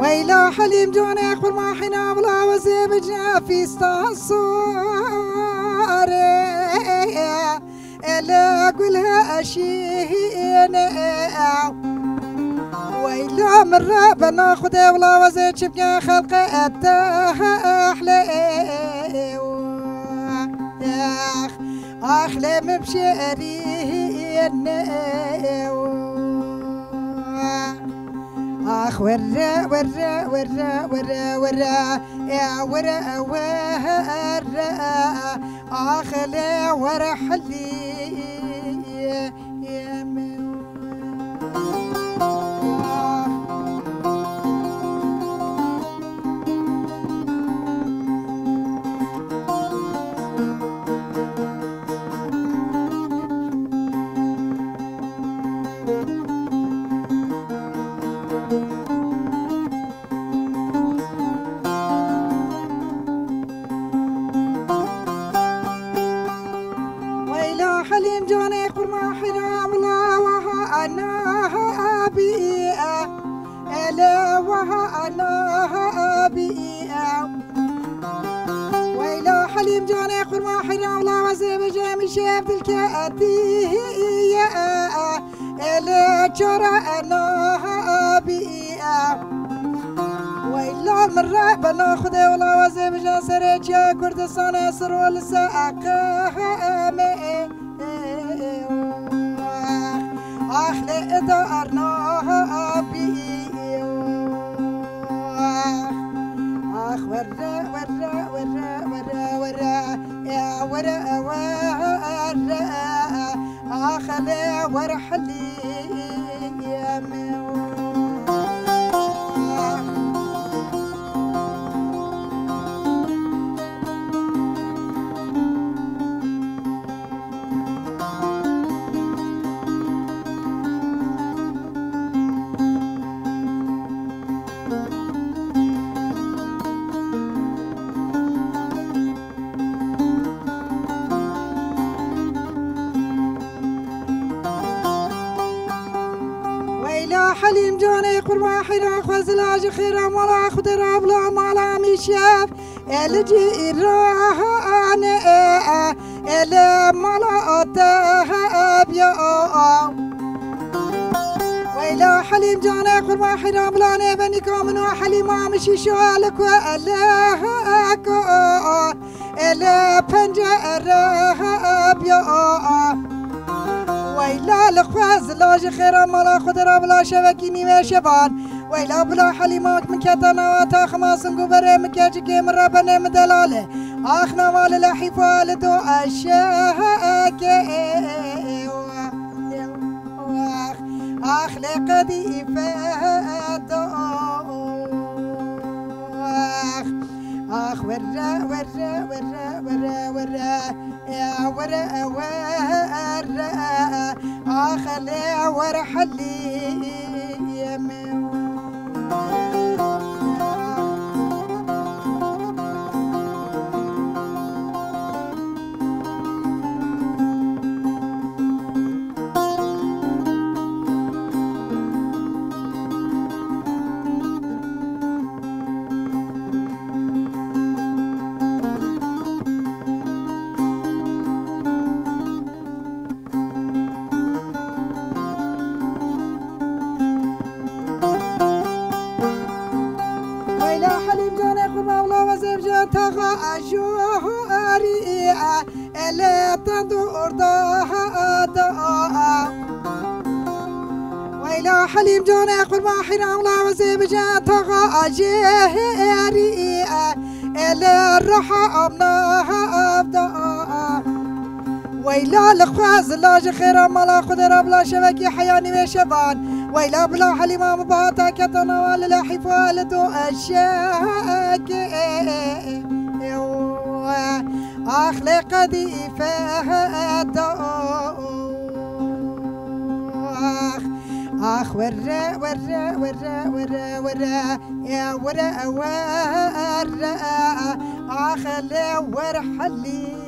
ويلا حليم جوني أخبر ما حنا بلا وزيب جافي استنصار لا أقولها أشينا ويلا مرة بناخد بلا وزيب شبقى خلقة أحلى أحلى مبشرين آخ ورا ورا ورا ورا ورا يا ورا ورا آخ لا ورا حلي يا حليم جوني قرما حرام لا وها أنا بيئة لا وها أنا بيئة ويلا حليم جوني قرما حرام لا وزيب جامي شاف الكاتية لا جرى أنا بيئة ويلا المرة بناخد ولا وزيب جا سريتشا كردستان يسر والساقة أخلي دارنا بي أخ ورا ورا ورا ورا ورا يا ورا ورا أخلي ورحلي يا حليم جوني قرما حرا خزلاج خيرا ملا خضرا بلا مالا مشاف الجيران إلى ملا أتهاب ويلا حليم جوني قرما حرا بلا نبني كامن وحليما مشي شوالك وألاك إلى بنجراب ويلا لخواز لاج خيرا ملا خضرا بلا شبكيني وشبان ويلا بلا حليمات مكتنا واتا خماسن قبري مكاجكي من ربنا مدلاله آخنا مال لحفال دو أشاكي آخ لقدي فاتو آخ ورا ورا ورا ورا ورا يا ورا ورا آخ لا ورا حلي يا أجواري ألا تدور ضاها ويلا حليم جوني قل ما حرام لا وزيب جاتها أجيري ألا الرحى أبناها أبدا ويلا لخواز لاج خيرا ملا خضرا بلا شبكي حياني وشبان ويلا بلا حليمة مباتا كتنوال لحفال دو أشاكي أخلق دي فهد آخ ورا ورا ورا ورا ورا يا ورا ورا آخ لا ورحلي